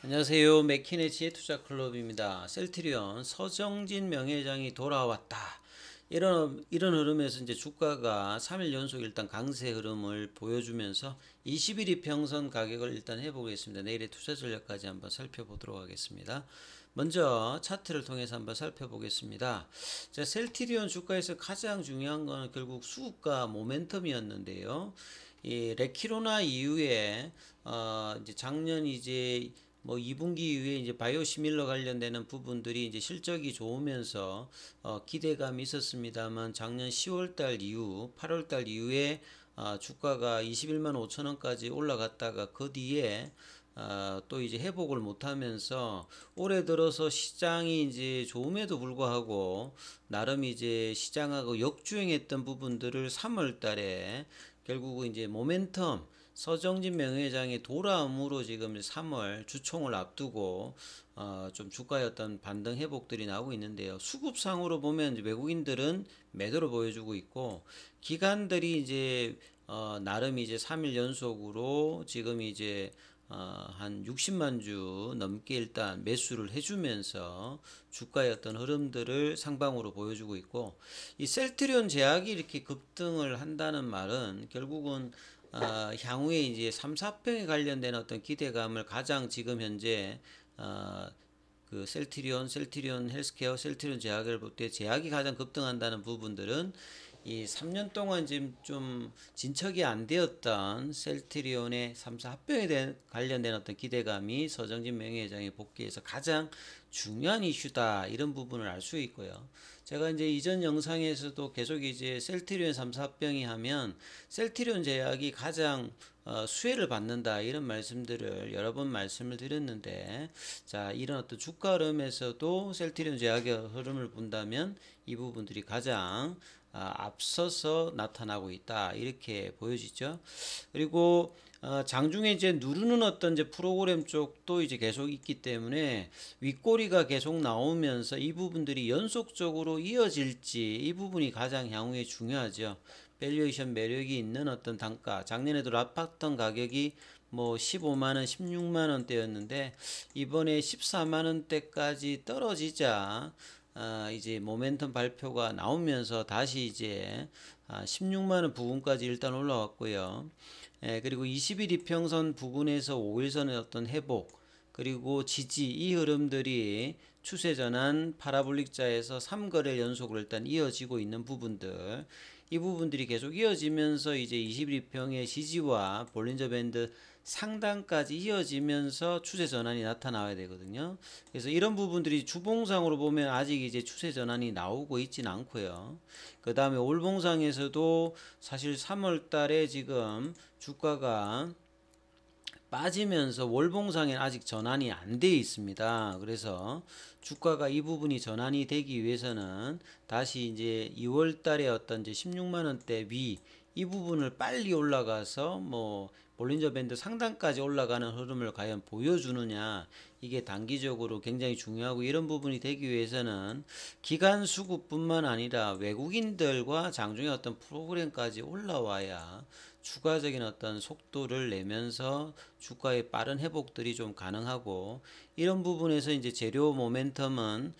안녕하세요. 맥킨의 지혜투자클럽입니다. 셀트리온 서정진 명예회장이 돌아왔다. 이런 흐름에서 이제 주가가 3일 연속 일단 강세 흐름을 보여주면서 21일 이평선 가격을 일단 해보겠습니다. 내일의 투자 전략까지 한번 살펴보도록 하겠습니다. 먼저 차트를 통해서 한번 살펴보겠습니다. 자, 셀트리온 주가에서 가장 중요한 건 결국 수급과 모멘텀이었는데요. 이 레키로나 이후에 이제 작년 이제 뭐 2분기 이후에 이제 바이오시밀러 관련되는 부분들이 이제 실적이 좋으면서 기대감이 있었습니다만 작년 10월달 이후 8월달 이후에 주가가 21만 5천 원까지 올라갔다가 그 뒤에 또 이제 회복을 못하면서 올해 들어서 시장이 이제 좋음에도 불구하고 나름 이제 시장하고 역주행했던 부분들을 3월 달에 결국은 이제 모멘텀 서정진 명예회장의 돌아옴으로 지금 3월 주총을 앞두고 좀 주가의 어떤 반등 회복들이 나오고 있는데요. 수급상으로 보면 이제 외국인들은 매도를 보여주고 있고 기관들이 이제 나름 이제 3일 연속으로 지금 이제 한 60만 주 넘게 일단 매수를 해주면서 주가의 어떤 흐름들을 상방으로 보여주고 있고, 이 셀트리온 제약이 이렇게 급등을 한다는 말은 결국은 향후에 이제 3, 4평에 관련된 어떤 기대감을 가장 지금 현재 그 셀트리온 헬스케어, 셀트리온 제약을 볼 때 제약이 가장 급등한다는 부분들은 이 3년 동안 지금 좀 진척이 안 되었던 셀트리온의 3사 합병에 관련된 어떤 기대감이 서정진 명예회장의 복귀에서 가장 중요한 이슈다, 이런 부분을 알 수 있고요. 제가 이제 이전 영상에서도 계속 이제 셀트리온 3사 합병이 하면 셀트리온 제약이 가장 수혜를 받는다, 이런 말씀들을 여러 번 말씀을 드렸는데, 자, 이런 어떤 주가 흐름에서도 셀트리온 제약의 흐름을 본다면 이 부분들이 가장 앞서서 나타나고 있다, 이렇게 보여지죠. 그리고 장중에 이제 누르는 어떤 이제 프로그램 쪽도 이제 계속 있기 때문에 윗꼬리가 계속 나오면서 이 부분들이 연속적으로 이어질지, 이 부분이 가장 향후에 중요하죠. 밸류에이션 매력이 있는 어떤 단가, 작년에도 랍파턴 가격이 뭐 15만원, 16만원대였는데 이번에 14만원대까지 떨어지자 이제 모멘텀 발표가 나오면서 다시 이제 16만원 부근까지 일단 올라왔고요. 그리고 20일 이평선 부근에서 5일선의 어떤 회복, 그리고 지지, 이 흐름들이 추세 전환 파라볼릭자에서 3거래 연속으로 일단 이어지고 있는 부분들, 이 부분들이 계속 이어지면서 이제 21평의 지지와 볼린저 밴드 상단까지 이어지면서 추세 전환이 나타나야 되거든요. 그래서 이런 부분들이 주봉상으로 보면 아직 이제 추세 전환이 나오고 있지는 않고요. 그 다음에 월봉상에서도 사실 3월 달에 지금 주가가 빠지면서 월봉상에 아직 전환이 안 돼 있습니다. 그래서 주가가 이 부분이 전환이 되기 위해서는 다시 이제 2월 달에 어떤 이제 16만 원대 위, 이 부분을 빨리 올라가서 뭐 볼린저 밴드 상단까지 올라가는 흐름을 과연 보여주느냐, 이게 단기적으로 굉장히 중요하고, 이런 부분이 되기 위해서는 기관 수급뿐만 아니라 외국인들과 장중에 어떤 프로그램까지 올라와야 추가적인 어떤 속도를 내면서 주가의 빠른 회복들이 좀 가능하고, 이런 부분에서 이제 재료 모멘텀은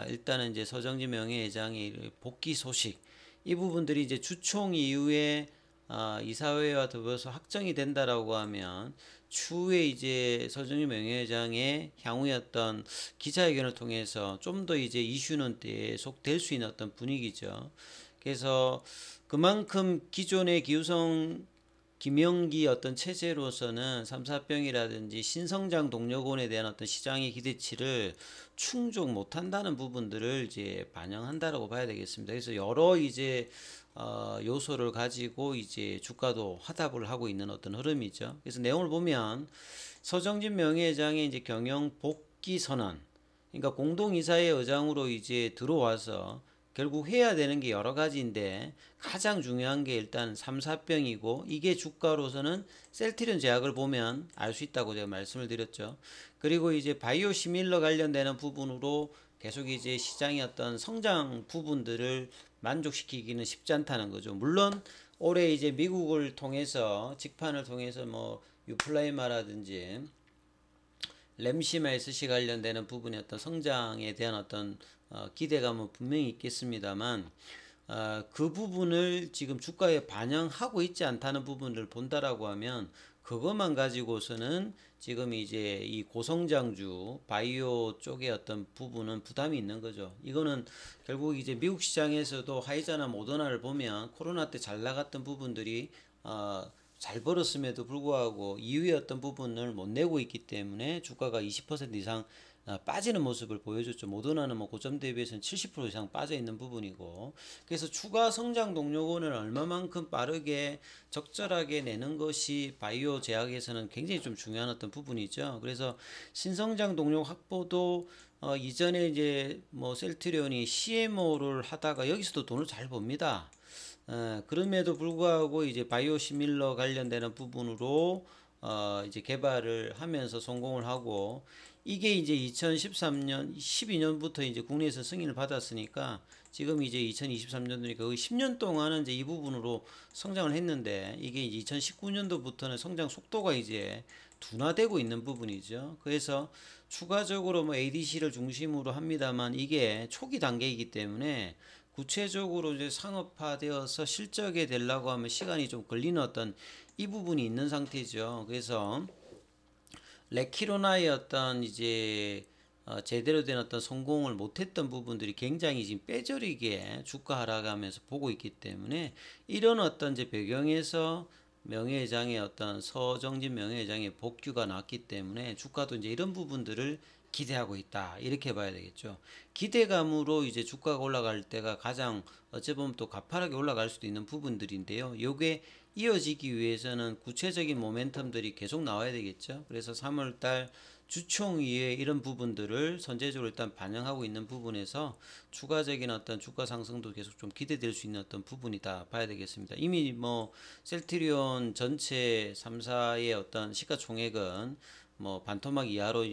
일단은 이제 서정진 명예회장의 복귀 소식, 이 부분들이 이제 주총 이후에 이사회와 더불어서 확정이 된다라고 하면 추후에 이제 서정진 명예회장의 향후의 어떤 기자회견을 통해서 좀 더 이제 이슈는 계속될 수 있는 어떤 분위기죠. 그래서 그만큼 기존의 기후성 김영기 어떤 체제로서는 3, 4병이라든지 신성장 동력원에 대한 어떤 시장의 기대치를 충족 못한다는 부분들을 이제 반영한다라고 봐야 되겠습니다. 그래서 여러 이제 요소를 가지고 이제 주가도 화답을 하고 있는 어떤 흐름이죠. 그래서 내용을 보면 서정진 명예회장의 이제 경영 복귀 선언, 그러니까 공동이사회 의장으로 이제 들어와서 결국 해야 되는 게 여러 가지인데 가장 중요한 게 일단 3, 4병이고, 이게 주가로서는 셀트리온 제약을 보면 알 수 있다고 제가 말씀을 드렸죠. 그리고 이제 바이오 시밀러 관련되는 부분으로 계속 이제 시장의 어떤 성장 부분들을 만족시키기는 쉽지 않다는 거죠. 물론 올해 이제 미국을 통해서 직판을 통해서 뭐 유플라이마라든지 램시마 SC 관련되는 부분의 어떤 성장에 대한 어떤 기대감은 분명히 있겠습니다만 그 부분을 지금 주가에 반영하고 있지 않다는 부분을 본다라고 하면 그것만 가지고서는 지금 이제 이 고성장주 바이오 쪽의 어떤 부분은 부담이 있는 거죠. 이거는 결국 이제 미국 시장에서도 화이자나 모더나를 보면 코로나 때 잘 나갔던 부분들이 잘 벌었음에도 불구하고 이후의 어떤 부분을 못 내고 있기 때문에 주가가 20% 이상 빠지는 모습을 보여줬죠. 모더나는 뭐 고점 대비해서는 70% 이상 빠져 있는 부분이고, 그래서 추가 성장 동력원을 얼마만큼 빠르게 적절하게 내는 것이 바이오 제약에서는 굉장히 좀 중요한 어떤 부분이죠. 그래서 신성장 동력 확보도 이전에 이제 뭐 셀트리온이 CMO를 하다가 여기서도 돈을 잘 법니다. 그럼에도 불구하고 이제 바이오 시밀러 관련되는 부분으로 이제 개발을 하면서 성공을 하고, 이게 이제 2013년, 12년부터 이제 국내에서 승인을 받았으니까 지금 이제 2023년도니까 거의 10년 동안은 이제 이 부분으로 성장을 했는데, 이게 이제 2019년도부터는 성장 속도가 이제 둔화되고 있는 부분이죠. 그래서 추가적으로 뭐 ADC를 중심으로 합니다만 이게 초기 단계이기 때문에 구체적으로 이제 상업화되어서 실적에 되려고 하면 시간이 좀 걸리는 어떤 이 부분이 있는 상태죠. 그래서 레키로나의 어떤 이제 제대로 된 어떤 성공을 못했던 부분들이 굉장히 지금 뼈저리게 주가 하락하면서 보고 있기 때문에, 이런 어떤 이제 배경에서 명예회장의 어떤 서정진 명예회장의 복귀가 났기 때문에 주가도 이제 이런 부분들을 기대하고 있다, 이렇게 봐야 되겠죠. 기대감으로 이제 주가가 올라갈 때가 가장 어찌 보면 또 가파르게 올라갈 수도 있는 부분들인데요. 요게 이어지기 위해서는 구체적인 모멘텀들이 계속 나와야 되겠죠. 그래서 3월달 주총위에 이런 부분들을 선제적으로 일단 반영하고 있는 부분에서 추가적인 어떤 주가 상승도 계속 좀 기대될 수 있는 어떤 부분이다 봐야 되겠습니다. 이미 뭐 셀트리온 전체 3사의 어떤 시가총액은 뭐 반토막 이하로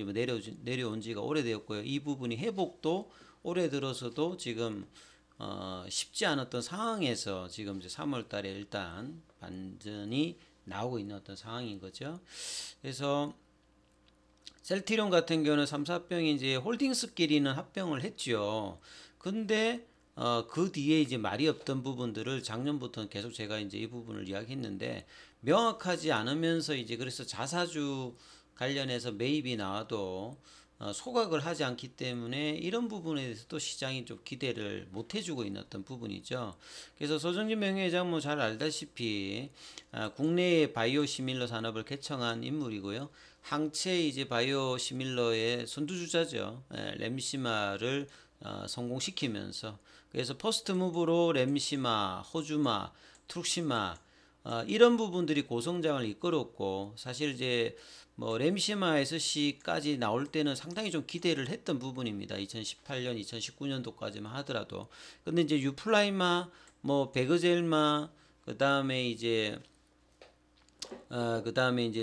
내려온 지가 오래되었고요. 이 부분이 회복도 올해 들어서도 지금 쉽지 않았던 상황에서 지금 이제 3월 달에 일단 반전이 나오고 있는 어떤 상황인 거죠. 그래서 셀트리온 같은 경우는 3, 4병이 이제 홀딩스끼리는 합병을 했죠. 근데 그 뒤에 이제 말이 없던 부분들을 작년부터는 계속 제가 이제 이 부분을 이야기했는데, 명확하지 않으면서 이제 그래서 자사주 관련해서 매입이 나와도 소각을 하지 않기 때문에 이런 부분에 대해서도 시장이 좀 기대를 못 해주고 있는 어떤 부분이죠. 그래서 서정진 명예회장 뭐 잘 알다시피 국내의 바이오 시밀러 산업을 개청한 인물이고요. 항체 이제 바이오 시밀러의 선두주자죠. 램시마를 성공시키면서, 그래서 퍼스트 무브로 램시마, 호주마, 트룩시마 이런 부분들이 고성장을 이끌었고, 사실 이제 뭐 램시마 SC까지 나올 때는 상당히 좀 기대를 했던 부분입니다. 2018년, 2019년도까지만 하더라도. 근데 이제 유플라이마, 뭐 베그젤마, 그다음에 이제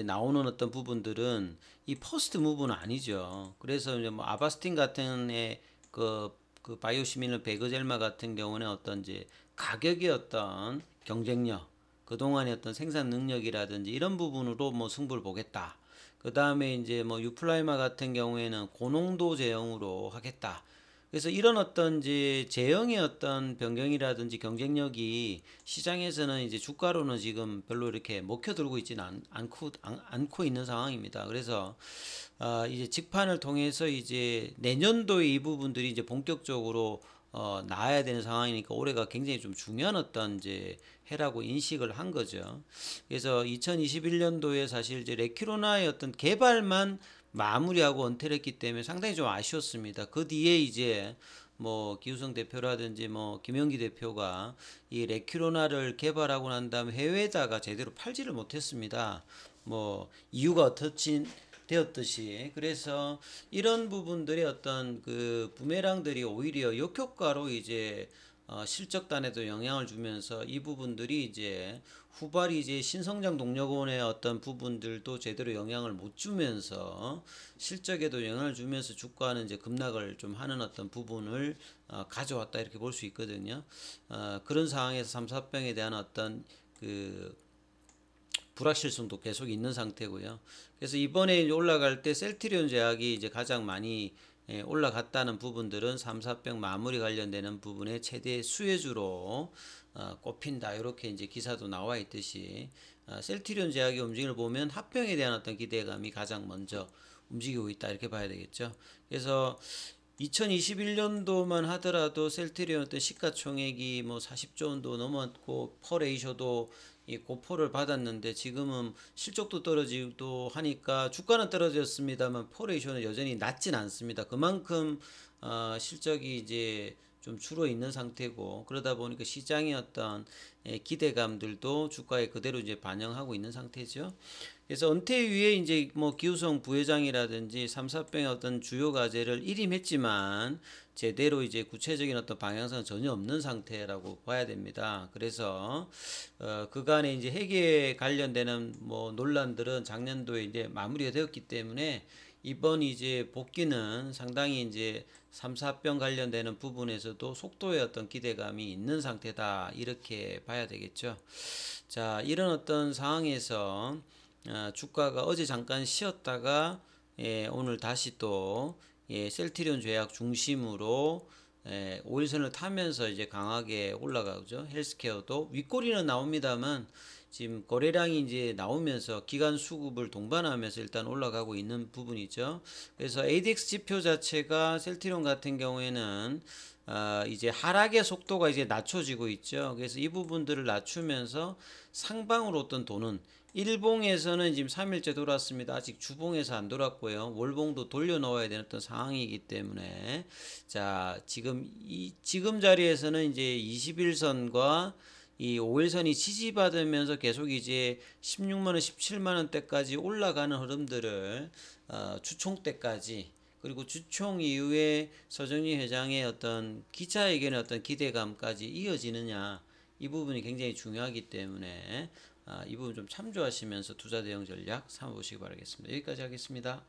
나오는 어떤 부분들은 이 퍼스트 무브는 아니죠. 그래서 이제 뭐 아바스틴 같은 그 바이오시밀러 베그젤마 같은 경우는 어떤 이제 가격의 어떤 경쟁력, 그동안의 어떤 생산 능력이라든지 이런 부분으로 뭐 승부를 보겠다. 그 다음에 이제 뭐 유플라이마 같은 경우에는 고농도 제형으로 하겠다. 그래서 이런 어떤 이제 제형의 어떤 변경이라든지 경쟁력이 시장에서는 이제 주가로는 지금 별로 이렇게 먹혀들고 있지는 않고 있는 상황입니다. 그래서 이제 직판을 통해서 이제 내년도에 이 부분들이 이제 본격적으로 나와야 되는 상황이니까 올해가 굉장히 좀 중요한 어떤 이제 해라고 인식을 한 거죠. 그래서 2021년도에 사실 이제 레키로나의 어떤 개발만 마무리하고 은퇴를 했기 때문에 상당히 좀 아쉬웠습니다. 그 뒤에 이제 뭐 기우성 대표라든지 뭐 김영기 대표가 이 레큐로나를 개발하고 난 다음에 해외에다가 제대로 팔지를 못했습니다. 뭐 이유가 어떻진 되었듯이. 그래서 이런 부분들의 어떤 그 부메랑들이 오히려 역효과로 이제 실적단에도 영향을 주면서 이 부분들이 이제 후발이 이제 신성장 동력원의 어떤 부분들도 제대로 영향을 못 주면서 실적에도 영향을 주면서 주가는 이제 급락을 좀 하는 어떤 부분을 가져왔다, 이렇게 볼 수 있거든요. 그런 상황에서 삼사병에 대한 어떤 그 불확실성도 계속 있는 상태고요. 그래서 이번에 올라갈 때 셀트리온 제약이 이제 가장 많이 올라갔다는 부분들은 3, 4병 마무리 관련되는 부분에 최대 수혜주로 꼽힌다. 이렇게 이제 기사도 나와 있듯이 셀트리온 제약의 움직임을 보면 합병에 대한 어떤 기대감이 가장 먼저 움직이고 있다. 이렇게 봐야 되겠죠. 그래서 2021년도만 하더라도 셀트리온 어떤 시가총액이 뭐 40조 원도 넘었고 퍼레이셔도 이 고포를 받았는데 지금은 실적도 떨어지기도 하니까 주가는 떨어졌습니다만 퍼레이셔는 여전히 낮진 않습니다. 그만큼 실적이 이제 좀 줄어 있는 상태고 그러다 보니까 시장의 어떤 기대감들도 주가에 그대로 이제 반영하고 있는 상태죠. 그래서 은퇴 이후에 이제 뭐 기우성 부회장이라든지 삼사병의 어떤 주요 과제를 일임했지만 제대로 이제 구체적인 어떤 방향성은 전혀 없는 상태라고 봐야 됩니다. 그래서 그간에 이제 회계 관련되는 뭐 논란들은 작년도에 이제 마무리가 되었기 때문에 이번 이제 복귀는 상당히 이제 3, 4병 관련되는 부분에서도 속도의 어떤 기대감이 있는 상태다. 이렇게 봐야 되겠죠. 자, 이런 어떤 상황에서 주가가 어제 잠깐 쉬었다가 오늘 다시 또 셀트리온 제약 중심으로 5일선을 타면서 이제 강하게 올라가죠. 헬스케어도 윗꼬리는 나옵니다만 지금 거래량이 이제 나오면서 기간 수급을 동반하면서 일단 올라가고 있는 부분이죠. 그래서 ADX 지표 자체가 셀트리온 같은 경우에는 이제 하락의 속도가 이제 낮춰지고 있죠. 그래서 이 부분들을 낮추면서 상방으로 어떤 도는 일봉에서는 지금 3일째 돌았습니다. 아직 주봉에서 안 돌았고요. 월봉도 돌려 넣어야 되는 어떤 상황이기 때문에 자, 지금 자리에서는 이제 21선과 이 5일선이 지지받으면서 계속 이제 16만 원, 17만 원대까지 올라가는 흐름들을 주총 때까지 그리고 주총 이후에 서정리 회장의 어떤 기자회견의 어떤 기대감까지 이어지느냐 이 부분이 굉장히 중요하기 때문에 이 부분 좀 참조하시면서 투자 대응 전략 삼아보시기 바라겠습니다. 여기까지 하겠습니다.